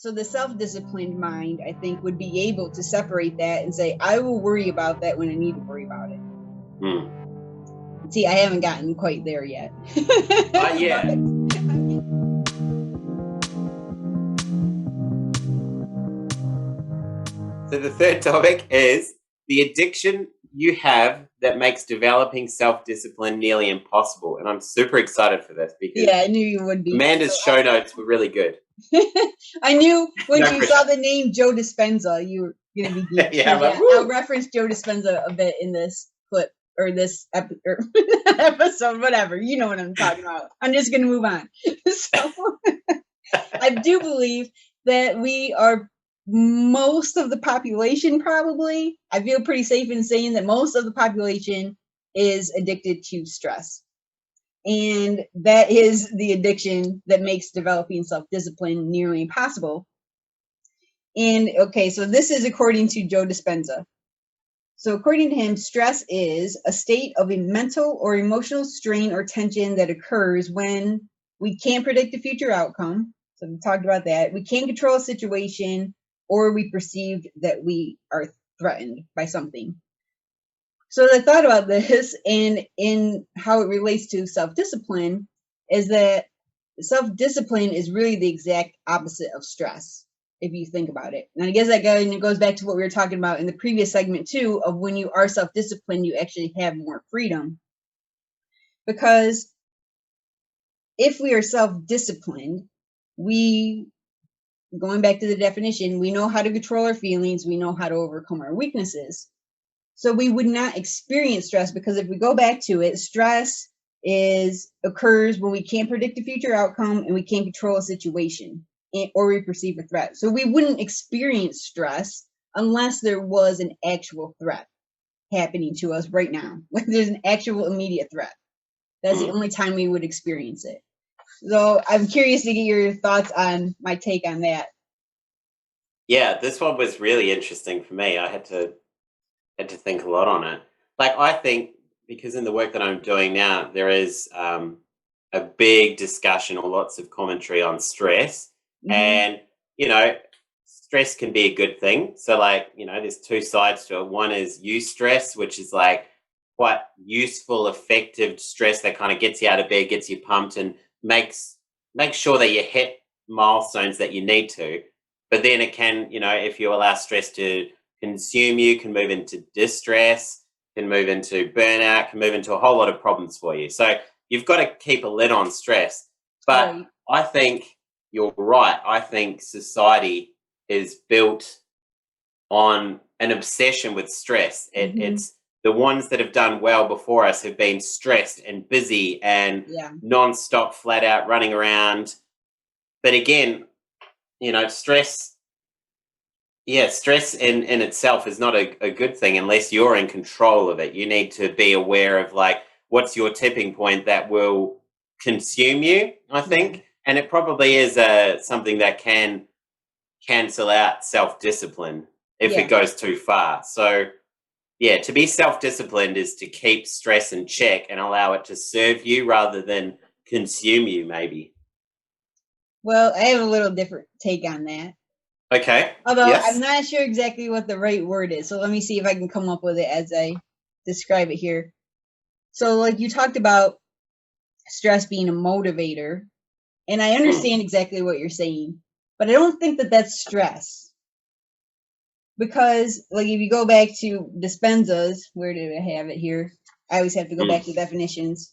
So the self-disciplined mind, I think, would be able to separate that and say, I will worry about that when I need to worry about it. See, I haven't gotten quite there yet. Yeah. So the third topic is the addiction you have that makes developing self-discipline nearly impossible. And I'm super excited for this because I knew you would be. Amanda's show notes were really good. I knew when you saw the name Joe Dispenza, you were going to be yeah, I'll reference Joe Dispenza a bit in this clip or this episode, whatever. You know what I'm talking about. I'm just going to move on. So I do believe that we are most of the population, probably. I feel pretty safe in saying that most of the population is addicted to stress. And that is the addiction that makes developing self-discipline nearly impossible. And okay, so this is according to Joe Dispenza. So according to him, stress is a state of a mental or emotional strain or tension that occurs when we can't predict the future outcome. So we talked about that. We can't control a situation, or we perceive that we are threatened by something. So I thought about this, and in how it relates to self-discipline is that self-discipline is really the exact opposite of stress, if you think about it. And I guess that goes back to what we were talking about in the previous segment too, of when you are self-disciplined, you actually have more freedom. Because if we are self-disciplined, going back to the definition, we know how to control our feelings, we know how to overcome our weaknesses. So we would not experience stress, because if we go back to it, stress occurs when we can't predict the future outcome and we can't control a situation or we perceive a threat. So we wouldn't experience stress unless there was an actual threat happening to us right now. When there's an actual immediate threat. That's the only time we would experience it. So I'm curious to get your thoughts on my take on that. Yeah, this one was really interesting for me. I had to think a lot on it. Like, I think because in the work that I'm doing now, there is a big discussion or lots of commentary on stress. And, stress can be a good thing. So, there's two sides to it. One is eustress, which is like quite useful, effective stress that kind of gets you out of bed, gets you pumped, and makes sure that you hit milestones that you need to. But then it can, if you allow stress to consume you, can move into distress, can move into burnout, can move into a whole lot of problems for you. So you've got to keep a lid on stress. But right. I think you're right. I think society is built on an obsession with stress. It's the ones that have done well before us have been stressed and busy and non-stop, flat out running around. But again, stress in itself is not a good thing unless you're in control of it. You need to be aware of what's your tipping point that will consume you, I think. And it probably is something that can cancel out self-discipline if it goes too far. So to be self-disciplined is to keep stress in check and allow it to serve you rather than consume you, maybe. Well, I have a little different take on that. Okay. Although I'm not sure exactly what the right word is. So let me see if I can come up with it as I describe it here. So you talked about stress being a motivator, and I understand exactly what you're saying, but I don't think that that's stress. Because if you go back to Dispenza's, where did I have it here? I always have to go back to definitions.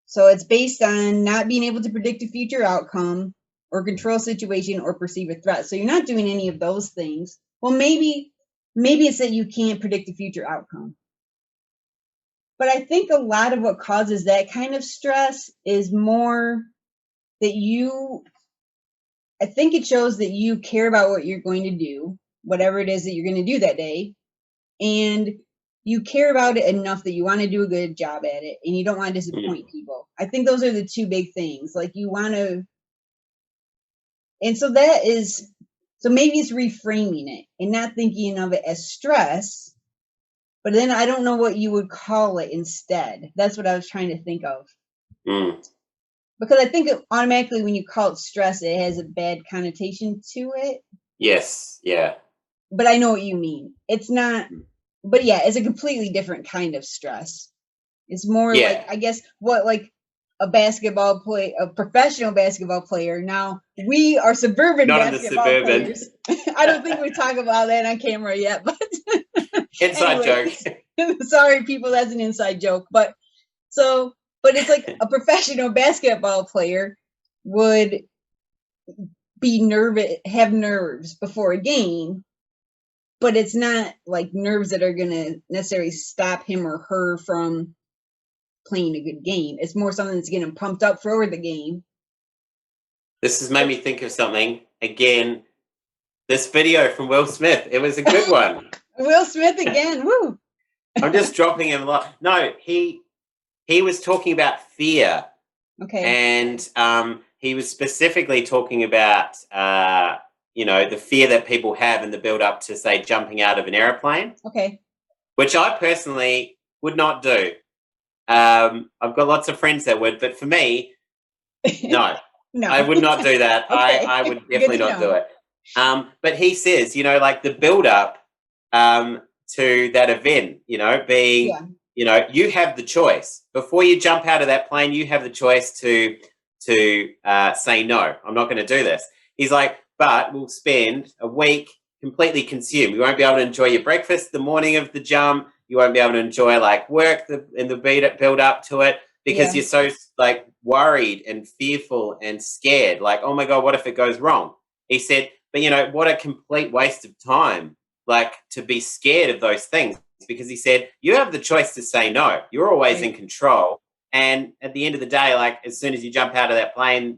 So it's based on not being able to predict a future outcome or control a situation or perceive a threat. So you're not doing any of those things. Well, maybe it's that you can't predict the future outcome. But I think a lot of what causes that kind of stress is more that I think it shows that you care about what you're going to do, whatever it is that you're going to do that day. And you care about it enough that you want to do a good job at it and you don't want to disappoint people. I think those are the two big things. You want to. And so maybe it's reframing it and not thinking of it as stress, but then I don't know what you would call it instead. That's what I was trying to think of. because I think automatically when you call it stress, it has a bad connotation to it. Yes. Yeah. But I know what you mean. It's not, but yeah, it's a completely different kind of stress. It's more like, I guess, what like a professional basketball player. Now we are suburban Not in the basketball suburban. players. I don't think we talk about that on camera yet, but Inside joke. Sorry, people, that's an inside joke. But it's like a professional basketball player would have nerves before a game, but it's not like nerves that are going to necessarily stop him or her from playing a good game. It's more something that's getting pumped up for the game. This has made me think of something. Again, this video from Will Smith. It was a good one. Will Smith again. Woo. I'm just dropping him a lot. No, he was talking about fear. Okay. And he was specifically talking about, the fear that people have in the build up to, say, jumping out of an airplane. Okay. Which I personally would not do. I've got lots of friends that would, but for me, no. No. I would not do that. Okay. I would definitely not do it. But he says, like the build up to that event, being, you have the choice. Before you jump out of that plane, you have the choice to say, no, I'm not going to do this. He's like, but we'll spend a week completely consumed. You won't be able to enjoy your breakfast the morning of the jump. You won't be able to enjoy like work in the build up to it because you're so like worried and fearful and scared. Like, oh my God, what if it goes wrong? He said, but what a complete waste of time, like to be scared of those things, because he said, you have the choice to say no. You're always in control. And at the end of the day, like as soon as you jump out of that plane,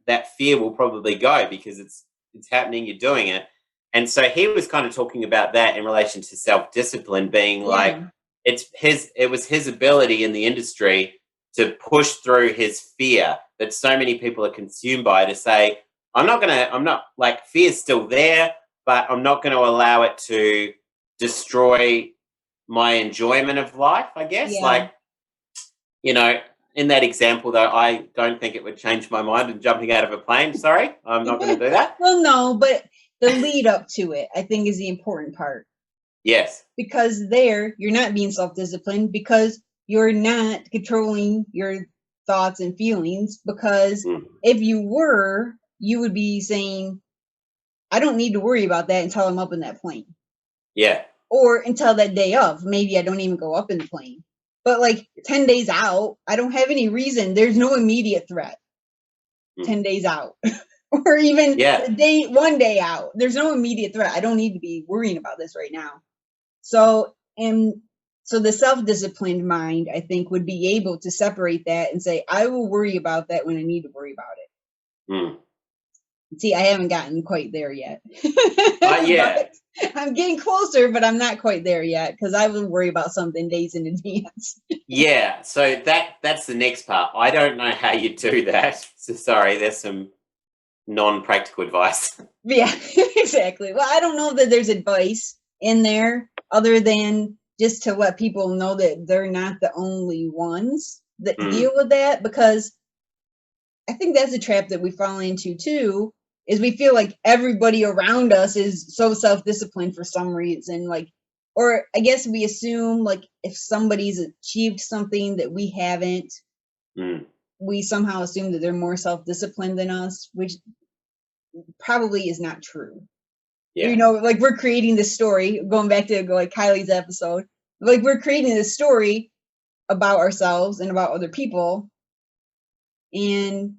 that fear will probably go because it's happening, you're doing it. And so he was kind of talking about that in relation to self-discipline being like, it was his ability in the industry to push through his fear that so many people are consumed by, to say, I'm not like, fear's still there, but I'm not going to allow it to destroy my enjoyment of life, I guess. Like, in that example, though, I don't think it would change my mind in jumping out of a plane. Sorry, I'm not going to do that. Well, no, but the lead up to it, I think, is the important part. Yes. Because there, you're not being self-disciplined because you're not controlling your thoughts and feelings. Because if you were, you would be saying, I don't need to worry about that until I'm up in that plane. Yeah. Or until that day of. Maybe I don't even go up in the plane. But like 10 days out, I don't have any reason. There's no immediate threat. 10 days out. Or even one day out. There's no immediate threat. I don't need to be worrying about this right now. So the self-disciplined mind, I think, would be able to separate that and say, I will worry about that when I need to worry about it. See, I haven't gotten quite there yet. I'm getting closer, but I'm not quite there yet because I will worry about something days in advance. Yeah, so that's the next part. I don't know how you do that. So sorry, there's some non-practical advice. Yeah, exactly. Well, I don't know that there's advice in there other than just to let people know that they're not the only ones that deal with that, because I think that's a trap that we fall into too, is we feel like everybody around us is so self-disciplined for some reason, like, or I guess we assume like if somebody's achieved something that we haven't, we somehow assume that they're more self-disciplined than us, which probably is not true. Yeah. Like we're creating this story, going back to like Kylie's episode, like we're creating this story about ourselves and about other people. And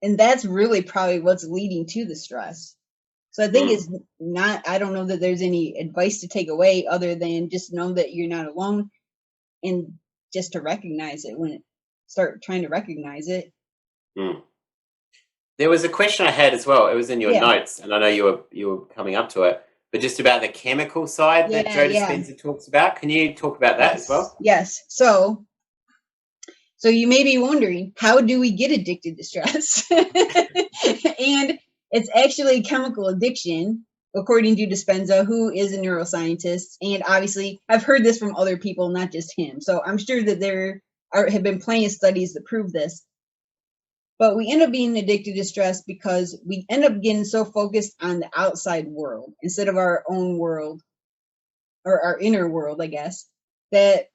that's really probably what's leading to the stress. So I think it's not, I don't know that there's any advice to take away other than just know that you're not alone and just to recognize it start trying to recognize it. There was a question I had as well. It was in your notes, and I know you were coming up to it, but just about the chemical side that Joe Dispenza talks about. Can you talk about that as well? Yes. So you may be wondering, how do we get addicted to stress? And it's actually chemical addiction, according to Dispenza, who is a neuroscientist. And obviously, I've heard this from other people, not just him. So I'm sure that there have been plenty of studies that prove this. But we end up being addicted to stress because we end up getting so focused on the outside world instead of our own world, or our inner world, I guess, that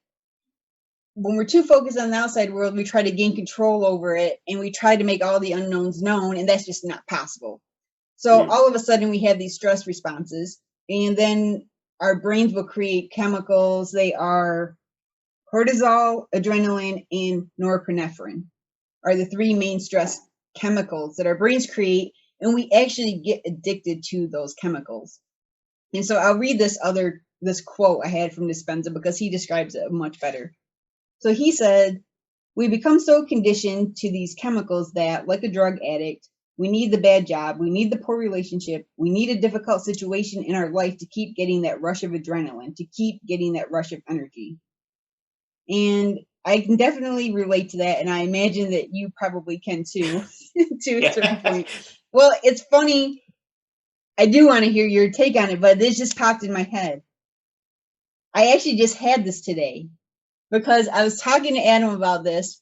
when we're too focused on the outside world, we try to gain control over it, and we try to make all the unknowns known, and that's just not possible. So all of a sudden we have these stress responses, and then our brains will create chemicals. They are cortisol, adrenaline, and norepinephrine are the three main stress chemicals that our brains create, and we actually get addicted to those chemicals. And so I'll read this quote I had from Dispenza because he describes it much better. So he said, "We become so conditioned to these chemicals that, like a drug addict, we need the bad job, we need the poor relationship, we need a difficult situation in our life to keep getting that rush of adrenaline, to keep getting that rush of energy." And I can definitely relate to that, and I imagine that you probably can too, to a certain point. Well, it's funny. I do want to hear your take on it, but this just popped in my head. I actually just had this today because I was talking to Adam about this,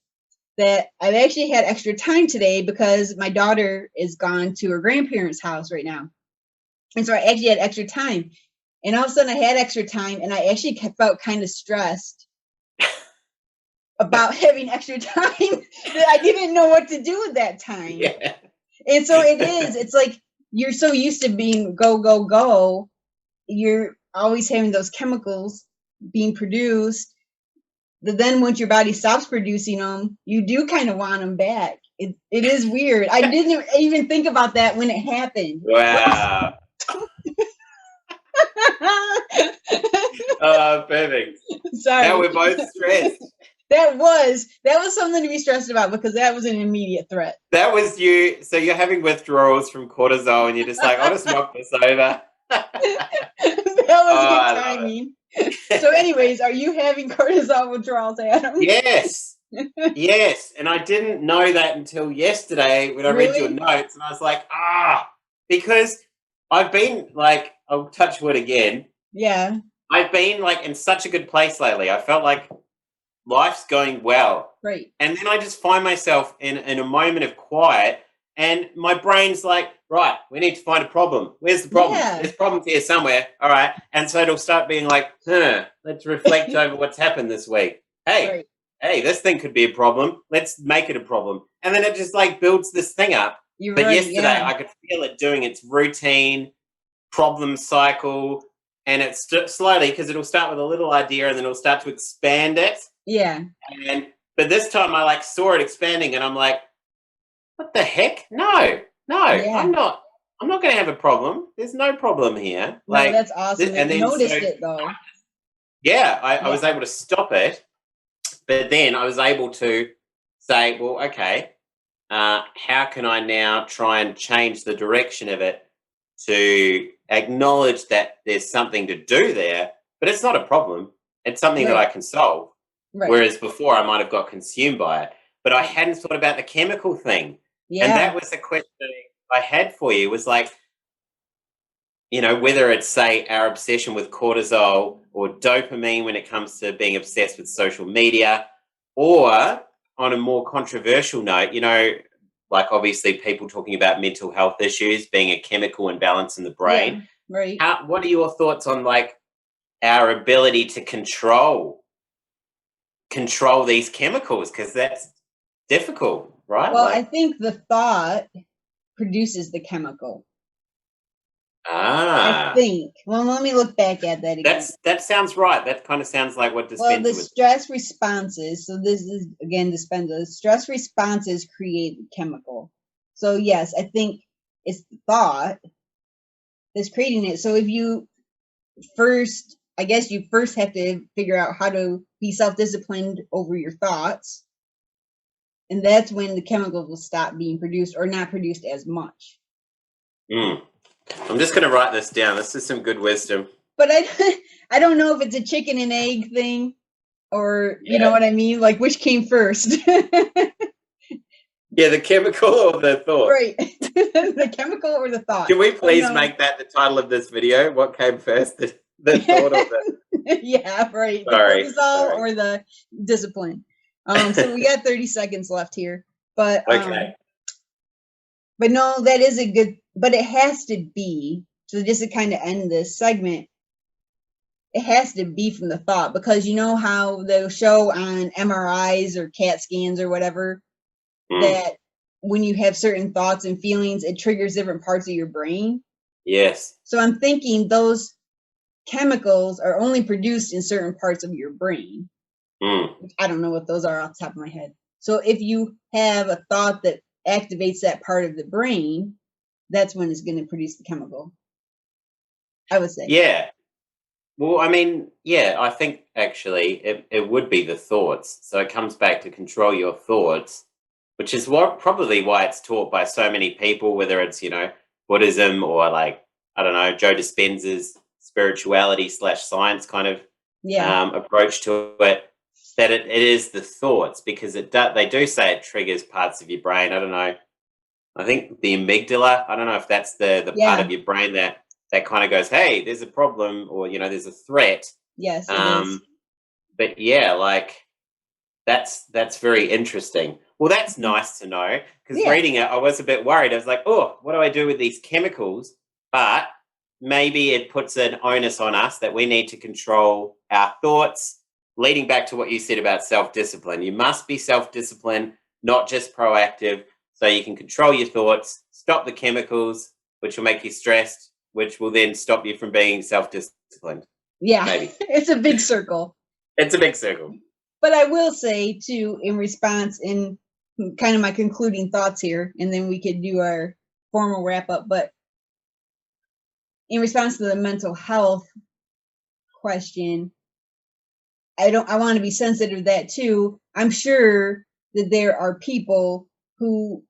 that I've actually had extra time today because my daughter is gone to her grandparents' house right now. And so I actually had extra time. And all of a sudden I had extra time, and I actually felt kind of stressed about having extra time that I didn't know what to do with that time. Yeah. And so it's like you're so used to being go, go, go. You're always having those chemicals being produced. But then once your body stops producing them, you do kind of want them back. It is weird. I didn't even think about that when it happened. Wow. Oh, perfect. Sorry. Now we're both stressed. That was something to be stressed about because that was an immediate threat. That was you. So you're having withdrawals from cortisol, and you're just like, I'll just knock this over. That was good timing. So anyways, are you having cortisol withdrawals, Adam? Yes. Yes. And I didn't know that until yesterday when I read your notes, and I was like, because I've been like, I'll touch wood again. Yeah. I've been like in such a good place lately. I felt like life's going well. Right. And then I just find myself in a moment of quiet, and my brain's like, right, we need to find a problem. Where's the problem? Yeah. There's problems here somewhere. All right. And so it'll start being like, let's reflect over what's happened this week. Hey, this thing could be a problem. Let's make it a problem. And then it just like builds this thing up. But yesterday I could feel it doing its routine problem cycle, and it's slowly, because it'll start with a little idea and then it'll start to expand it. Yeah. But this time I like saw it expanding, and I'm like, what the heck? No, I'm not going to have a problem. There's no problem here. No, like, that's awesome. And then noticed it though. Yeah, I was able to stop it, but then I was able to say, well, okay, how can I now try and change the direction of it to acknowledge that there's something to do there, but it's not a problem. It's something that I can solve. Right. Whereas before I might have got consumed by it. But I hadn't thought about the chemical thing. Yeah. And that was the question I had for you, was like, you know, whether it's, say, our obsession with cortisol or dopamine when it comes to being obsessed with social media, or on a more controversial note, you know, like obviously people talking about mental health issues being a chemical imbalance in the brain. Yeah, right. What are your thoughts on like our ability to control these chemicals? Because that's difficult, right? Well, I think the thought produces the chemical. I think. Well, let me look back at that again. That sounds right. That kind of sounds like what Dispenza was. Well, the stress responses, so this is, again, Dispenza, stress responses create the chemical. So, yes, I think it's the thought that's creating it. So if you first have to figure out how to be self-disciplined over your thoughts, and that's when the chemicals will stop being produced or not produced as much. I'm just going to write this down. This is some good wisdom. But I don't know if it's a chicken and egg thing, or you know what I mean? Like, which came first? Yeah, the chemical or the thought? Right. The chemical or the thought? Can we please make that the title of this video? What came first, the thought or the... Yeah, right. Sorry. The cortisol or the discipline. So we got 30 seconds left here, but Okay. but no, that is a good. But it has to be, so just to kind of end this segment. It has to be from the thought, because you know how they'll show on MRIs or CAT scans or whatever that when you have certain thoughts and feelings, it triggers different parts of your brain. Yes. So I'm thinking those chemicals are only produced in certain parts of your brain. I don't know what those are off the top of my head. So if you have a thought that activates that part of the brain, that's when it's going to produce the chemical, I would say. Yeah. Well, I mean, yeah, I think actually it would be the thoughts. So it comes back to control your thoughts, which is what probably why it's taught by so many people, whether it's, Buddhism or like, I don't know, Joe Dispenza's spirituality / science kind of approach to it, that it is the thoughts, because they do say it triggers parts of your brain. I don't know. I think the amygdala, I don't know if that's the part of your brain that kind of goes, hey, there's a problem, or there's a threat. Yes, it is. But yeah, like that's very interesting. Well, that's nice to know, because reading it, I was a bit worried. I was like, oh, what do I do with these chemicals? But maybe it puts an onus on us that we need to control our thoughts, leading back to what you said about self-discipline. You must be self-disciplined, not just proactive, so you can control your thoughts, stop the chemicals, which will make you stressed, which will then stop you from being self-disciplined. Yeah, maybe. It's a big circle. It's a big circle. But I will say, too, in response, in kind of my concluding thoughts here, and then we could do our formal wrap-up, but in response to the mental health question, I want to be sensitive to that, too. I'm sure that there are people who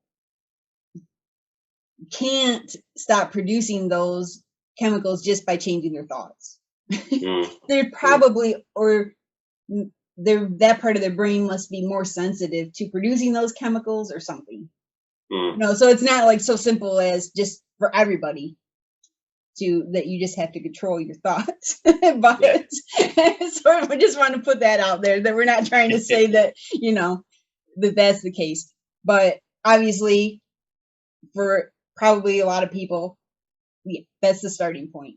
can't stop producing those chemicals just by changing their thoughts. They're probably, or that part of their brain must be more sensitive to producing those chemicals or something. So it's not like so simple as just for everybody that you just have to control your thoughts. But so I just want to put that out there, that we're not trying to say that, that's the case. But obviously, for probably a lot of people, that's the starting point.